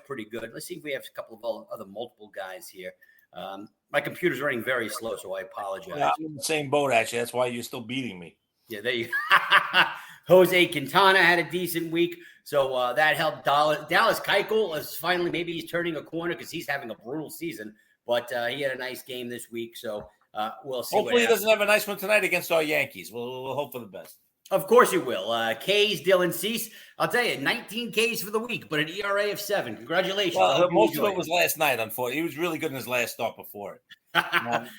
pretty good. Let's see if we have a couple of other multiple guys here. My computer's running very slow, so I apologize. Yeah, I'm in the same boat, actually. That's why you're still beating me. Yeah, there you Jose Quintana had a decent week, so that helped. Dallas Keuchel is finally, maybe he's turning a corner because he's having a brutal season, but he had a nice game this week, so we'll see. Hopefully he doesn't have a nice one tonight against our Yankees. We'll hope for the best. Of course he will. K's, Dylan Cease. I'll tell you, 19 Ks for the week, but an ERA of 7. Congratulations. Well, most of it was last night, unfortunately. He was really good in his last start before it.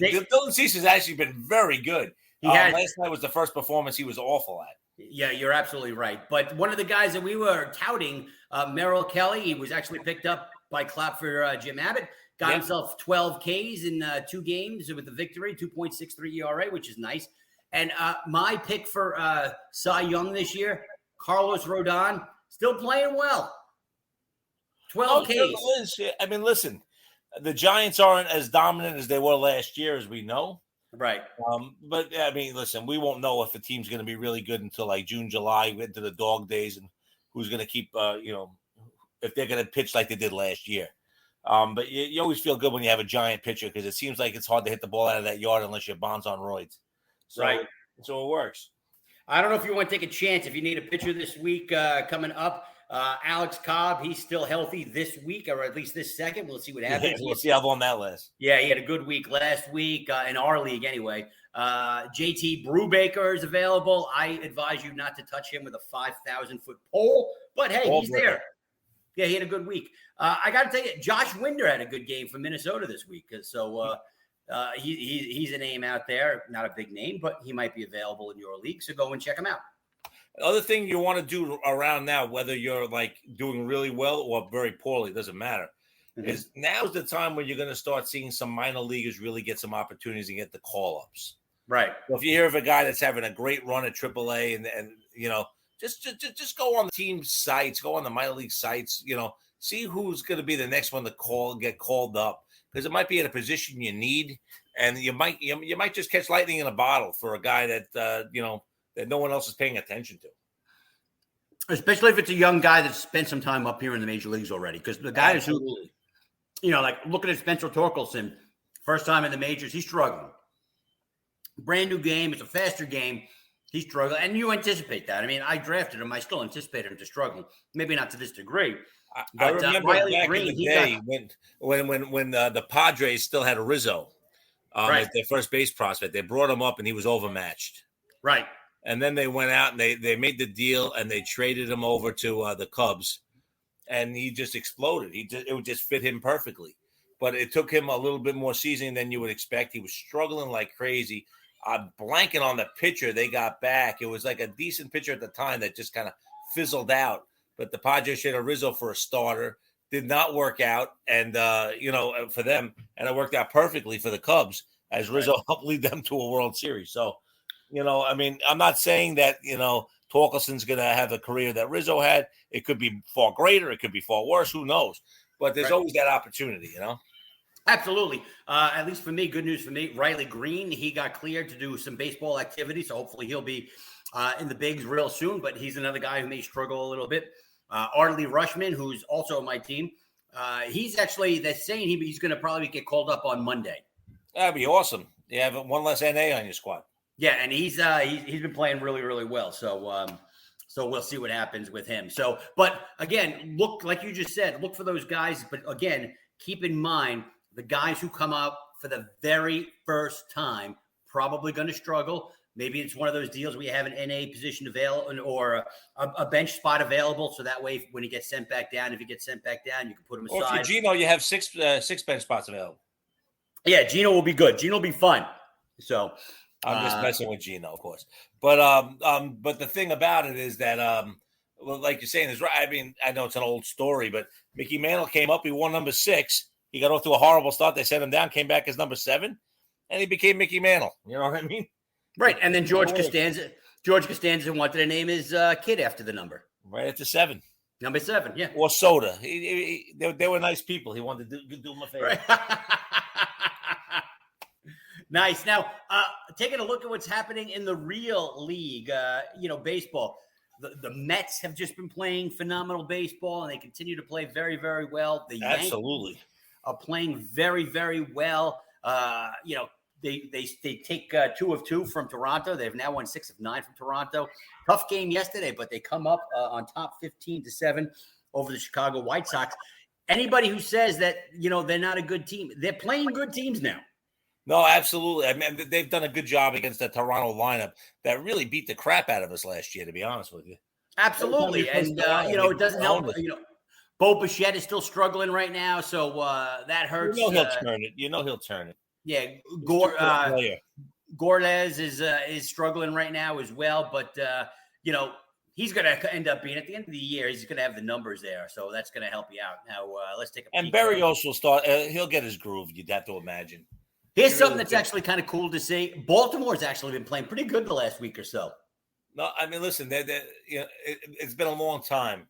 Dylan Cease has actually been very good. Last night was the first performance he was awful at. Yeah, you're absolutely right. But one of the guys that we were touting, Merrill Kelly, he was actually picked up by Clap for Jim Abbott. Got himself 12 Ks in 2 games with the victory, 2.63 ERA, which is nice. And my pick for Cy Young this year, Carlos Rodon, still playing well. 12 Ks. I mean, listen, the Giants aren't as dominant as they were last year, as we know. Right. But, I mean, listen, we won't know if the team's going to be really good until like June, July, into the dog days, and who's going to keep, if they're going to pitch like they did last year. But you always feel good when you have a giant pitcher because it seems like it's hard to hit the ball out of that yard unless your Bond's on roids. So, right. So it works. I don't know if you want to take a chance. If you need a pitcher this week coming up, Alex Cobb, he's still healthy this week, or at least this second. We'll see what happens. We'll see how long that lasts. Yeah, he had a good week last week in our league anyway. JT Brubaker is available. I advise you not to touch him with a 5,000-foot pole, but hey, he's there. Yeah, he had a good week. I got to tell you, Josh Winder had a good game for Minnesota this week. So he's a name out there, not a big name, but he might be available in your league. So go and check him out. The other thing you want to do around now, whether you're like doing really well or very poorly, doesn't matter, is now's the time when you're going to start seeing some minor leaguers really get some opportunities and get the call-ups. Right. So if you hear of a guy that's having a great run at AAA and just go on the team sites, go on the minor league sites, see who's going to be the next one to get called up, because it might be at a position you need, and you might just catch lightning in a bottle for a guy that that no one else is paying attention to. Especially if it's a young guy that's spent some time up here in the major leagues already, because the guys who, like looking at Spencer Torkelson, first time in the majors, he's struggling. Brand new game, it's a faster game. He's struggling, and you anticipate that. I mean, I drafted him. I still anticipate him to struggle. Maybe not to this degree. I remember back in the day when the Padres still had a Rizzo as their first base prospect. They brought him up, and he was overmatched. Right. And then they went out and they made the deal, and they traded him over to the Cubs, and he just exploded. It would just fit him perfectly. But it took him a little bit more seasoning than you would expect. He was struggling like crazy. Blanking on the pitcher they got back. It was like a decent pitcher at the time that just kind of fizzled out. But the Padres had a Rizzo for a starter. Did not work out, and for them, and it worked out perfectly for the Cubs as Rizzo helped lead them to a World Series. So, I mean, I'm not saying that Torkelson's going to have the career that Rizzo had. It could be far greater. It could be far worse. Who knows? But there's always that opportunity, Absolutely. At least for me, good news for me. Riley Green, he got cleared to do some baseball activity, so hopefully he'll be in the bigs real soon. But he's another guy who may struggle a little bit. Arne Rushman, who's also on my team, he's actually saying he's going to probably get called up on Monday. That'd be awesome. You have one less NA on your squad. Yeah, and he's been playing really, really well. So we'll see what happens with him. So, but again, look, like you just said, look for those guys. But again, keep in mind the guys who come up for the very first time probably going to struggle. Maybe it's one of those deals where you have an NA position available or a bench spot available. So that way, when he gets sent back down, if he gets sent back down, you can put him aside. Or for Gino, you have six bench spots available. Yeah, Gino will be good. Gino will be fun. So I'm just messing with Gino, of course. But the thing about it is that, like you're saying, is right. I mean, I know it's an old story, but Mickey Mantle came up. He won number 6. He got off to a horrible start. They sent him down, came back as number 7, and he became Mickey Mantle. You know what I mean? Right. And then George Costanza wanted to name his kid after the number. Right at the 7. Number 7, yeah. Or Soda. They were nice people. He wanted to do him a favor. Right. Nice. Now, taking a look at what's happening in the real league, baseball. the Mets have just been playing phenomenal baseball, and they continue to play very, very well. The Absolutely. Yankees are playing very, very well. They take 2 of 2 from Toronto. They've now won 6 of 9 from Toronto. Tough game yesterday, but they come up on top 15-7 over the Chicago White Sox. Anybody who says that, they're not a good team, they're playing good teams now. No, absolutely. I mean, they've done a good job against the Toronto lineup that really beat the crap out of us last year, to be honest with you. Absolutely. And, it doesn't help. Bo Bichette is still struggling right now, so that hurts. He'll turn it. He'll turn it. Yeah, Gorlez is struggling right now as well, but he's going to end up being at the end of the year. He's going to have the numbers there, so that's going to help you out. Now let's take a peek. And Berrios will start. He'll get his groove. You'd have to imagine. Here's something that's actually kind of cool to see. Baltimore's actually been playing pretty good the last week or so. No, I mean, listen, it's been a long time.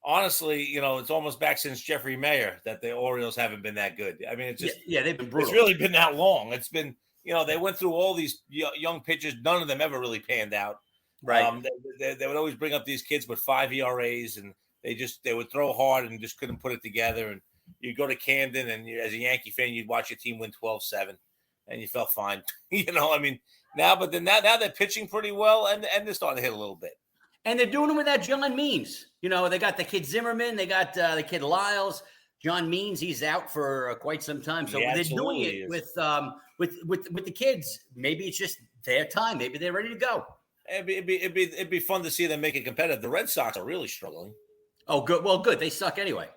Honestly, it's almost back since Jeffrey Mayer that the Orioles haven't been that good. I mean, it's just they've been brutal. It's really been that long. It's been they went through all these young pitchers. None of them ever really panned out. Right. They would always bring up these kids with 5 ERAs, and they would throw hard and just couldn't put it together. And you'd go to Camden, and as a Yankee fan, you'd watch your team win 12-7, and you felt fine. I mean, now they're pitching pretty well, and they're starting to hit a little bit. And they're doing it with that John Means. They got the kid Zimmerman, they got the kid Lyles. John Means, he's out for quite some time, so they're doing it with the kids. Maybe it's just their time. Maybe they're ready to go. It'd be fun to see them make it competitive. The Red Sox are really struggling. Oh, good. Well, good. They suck anyway.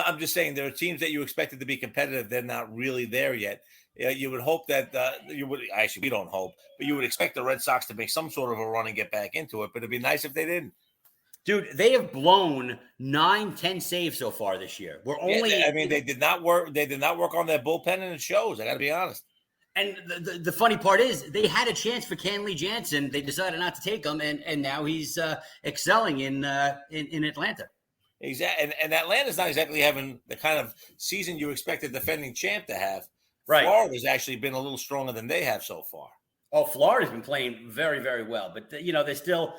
I'm just saying there are teams that you expected to be competitive. They're not really there yet. You would hope that we don't hope, but you would expect the Red Sox to make some sort of a run and get back into it. But it'd be nice if they didn't. Dude, they have blown 9-10 saves so far this year. They did not work. They did not work on their bullpen, and it shows. I got to be honest. And the funny part is they had a chance for Kenley Jansen. They decided not to take him, and now he's excelling in Atlanta. Exactly, and Atlanta's not exactly having the kind of season you expect a defending champ to have. Right. Florida's actually been a little stronger than they have so far. Oh, Florida's been playing very, very well, but they're still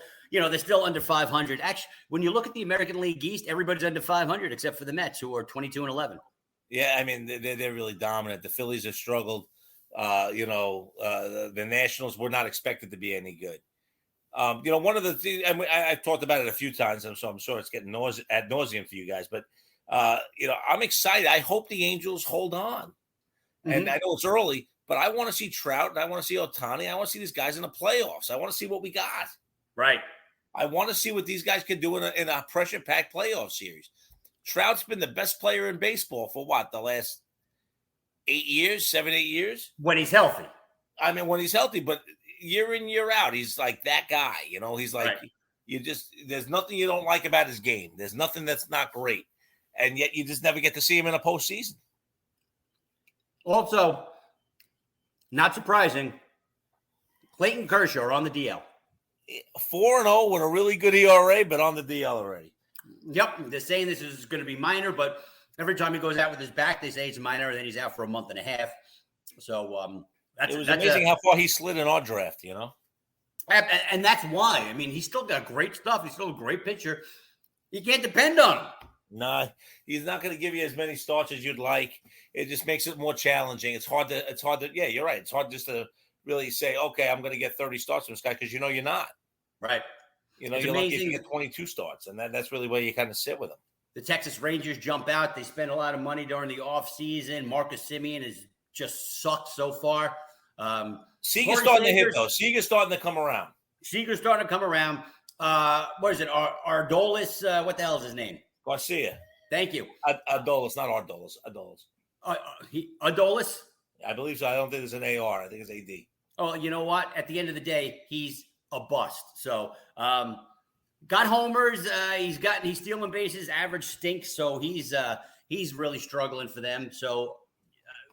under 500. Actually, when you look at the American League East, everybody's under 500 except for the Mets, who are 22-11. Yeah, I mean they're really dominant. The Phillies have struggled. The Nationals were not expected to be any good. One of the things, and I've talked about it a few times, so I'm sure it's getting ad nauseum for you guys, but I'm excited. I hope the Angels hold on. Mm-hmm. And I know it's early, but I want to see Trout and I want to see Ohtani. I want to see these guys in the playoffs. I want to see what we got. Right. I want to see what these guys can do in a pressure-packed playoff series. Trout's been the best player in baseball for the last 8 years, 7, 8 years? When he's healthy. I mean, when he's healthy, but year in, year out, he's like that guy. He's like, right. There's nothing you don't like about his game. There's nothing that's not great. And yet you just never get to see him in a postseason. Also, not surprising, Clayton Kershaw on the DL. 4-0 with a really good ERA, but on the DL already. Yep. They're saying this is going to be minor, but every time he goes out with his back, they say it's minor, and then he's out for a month and a half. So it was amazing how far he slid in our draft, And that's why. I mean, he's still got great stuff. He's still a great pitcher. You can't depend on him. No, he's not going to give you as many starts as you'd like. It just makes it more challenging. It's hard to. Yeah, you're right. It's hard just to really say, okay, I'm going to get 30 starts from this guy because you're not. Right. You're lucky if you get 22 starts, and that's really where you kind of sit with him. The Texas Rangers jump out. They spend a lot of money during the offseason. Marcus Semien has just sucked so far. Seager's starting to hit, though. Seager's starting to come around. What is it? Ardolis? What the hell is his name? Garcia. Thank you. Adolis, not Ardolis. Adolis. Adolis? I believe so. I don't think there's an AR. I think it's AD. Oh, you know what? At the end of the day, he's a bust. So, got homers. He's stealing bases. Average stinks. So he's really struggling for them. So,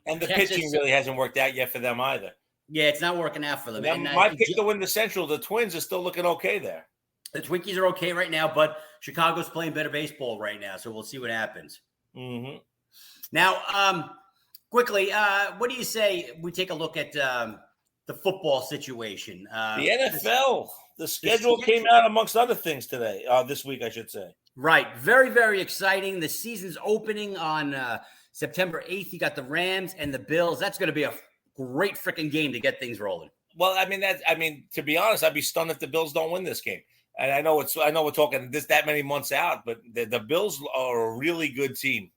and the pitching really hasn't worked out yet for them either. Yeah, it's not working out for them. My pick to win the Central. The Twins are still looking okay there. The Twinkies are okay right now, but Chicago's playing better baseball right now, so we'll see what happens. Mm-hmm. Now, quickly, what do you say we take a look at the football situation? The NFL. The schedule came out amongst other things today, this week, I should say. Right. Very, very exciting. The season's opening on September 8th. You got the Rams and the Bills. That's going to be a great freaking game to get things rolling. Well, to be honest, I'd be stunned if the Bills don't win this game. And I know we're talking that many months out, but the Bills are a really good team.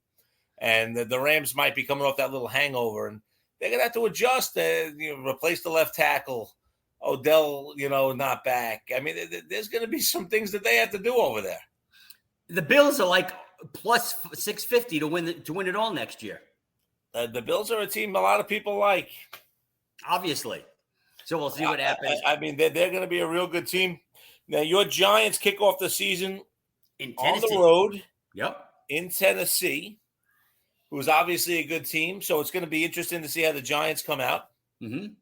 And the Rams might be coming off that little hangover, and they're going to have to adjust, replace the left tackle. Odell, not back. I mean, there's going to be some things that they have to do over there. The Bills are like plus 650 to win it all next year. The Bills are a team a lot of people like. Obviously. So we'll see what happens. They're going to be a real good team. Now, your Giants kick off the season in Tennessee. On the road. Yep. In Tennessee, who's obviously a good team. So it's going to be interesting to see how the Giants come out. Mm-hmm.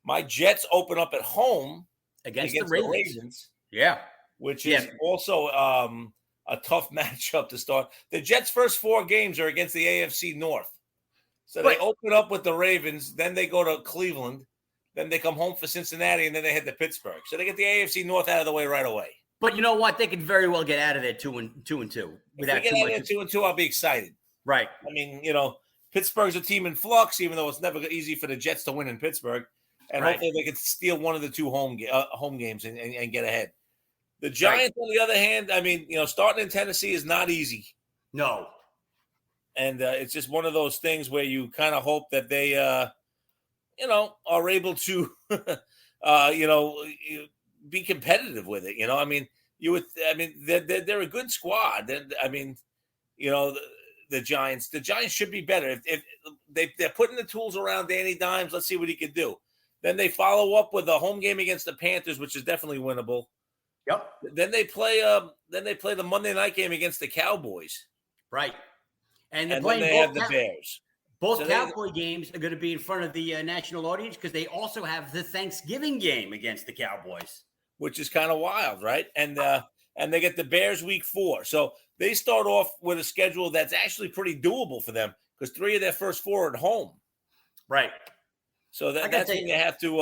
My Jets open up at home against the Ravens. Yeah. Which is also a tough matchup to start. The Jets' first 4 games are against the AFC North. So they open up with the Ravens, then they go to Cleveland, then they come home for Cincinnati, and then they head to Pittsburgh. So they get the AFC North out of the way right away. But you know what? They could very well get out of there 2-2. If they get out of there 2-2, I'll be excited. Right. I mean, Pittsburgh's a team in flux, even though it's never easy for the Jets to win in Pittsburgh. And hopefully they could steal one of the 2 home games and get ahead. The Giants, on the other hand, starting in Tennessee is not easy. No. And it's just one of those things where you kind of hope that they, are able to, be competitive with it. They're a good squad. The Giants should be better. If they're putting the tools around Danny Dimes, let's see what he can do. Then they follow up with a home game against the Panthers, which is definitely winnable. Yep. Then they play the Monday night game against the Cowboys. Right. And then they have the Bears. Both Cowboy games are going to be in front of the national audience because they also have the Thanksgiving game against the Cowboys, which is kind of wild, right? And they get the Bears week 4. So they start off with a schedule that's actually pretty doable for them because 3 of their first 4 are at home. Right. So that's when they have to,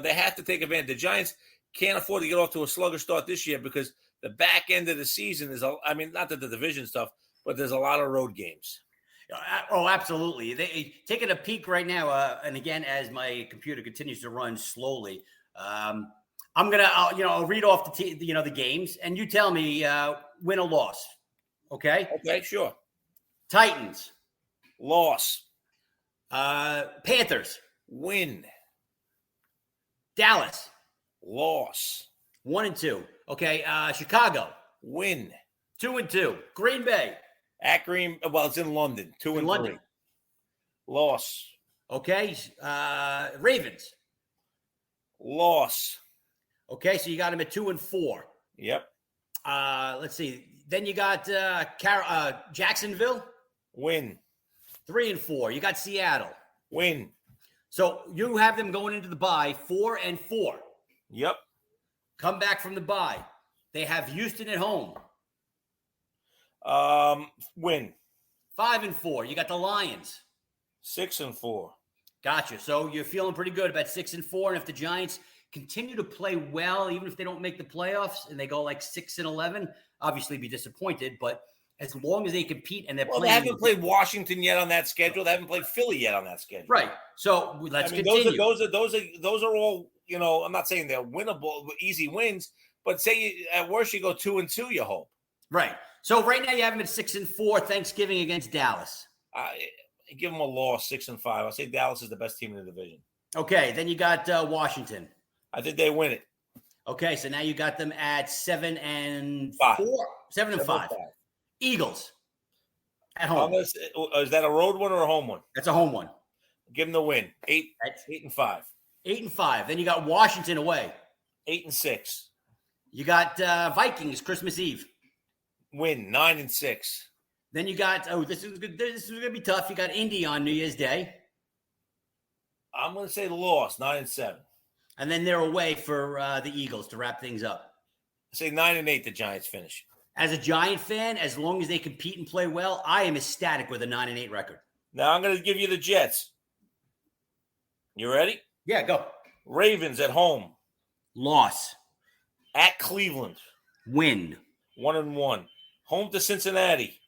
they have to take advantage. The Giants can't afford to get off to a sluggish start this year because the back end of the season is, not that the division stuff, but there's a lot of road games. Oh, absolutely. They taking a peek right now. And again, as my computer continues to run slowly, I'm gonna, I'll read off the games, and you tell me win or loss. Okay. Okay, sure. Titans, loss. Panthers, win. Dallas, loss. 1-2. Okay. Chicago, win. 2-2. Green Bay. At Green, it's in London. 2-3. London. Loss. Okay. Ravens. Loss. Okay, so you got them at 2-4. Yep. Let's see. Then you got Jacksonville. Win. 3-4. You got Seattle. Win. So you have them going into the bye 4-4. Yep. Come back from the bye. They have Houston at home. Win. 5-4. You got the Lions. 6-4. Gotcha. So you're feeling pretty good about 6-4. And if the Giants continue to play well, even if they don't make the playoffs and they go like 6-11, obviously be disappointed. But as long as they compete and they're playing, they haven't played Washington yet on that schedule. They haven't played Philly yet on that schedule. Right. So let's continue. Those are all. I'm not saying they're winnable, easy wins, but say at worst you go 2-2. You hope. Right. So right now you have them at 6-4. Thanksgiving against Dallas. Give them a loss, 6-5. I'll say Dallas is the best team in the division. Okay. Then you got Washington. I think they win it. Okay. So now you got them at 7-4. 7-5. Eagles at home. Is that a road one or a home one? That's a home one. Give them the win. 8-5. 8-5. Then you got Washington away. 8-6. You got Vikings Christmas Eve. Win. 9-6. Then you got this is good. This is gonna be tough. You got Indy on New Year's Day. I'm gonna say loss. 9-7. And then they're away for the Eagles to wrap things up. I say 9-8. The Giants finish. As a Giant fan, as long as they compete and play well, I am ecstatic with a 9-8 record. Now I'm going to give you the Jets. You ready? Yeah, go. Ravens at home. Loss. At Cleveland, Win. 1-1. Home to Cincinnati,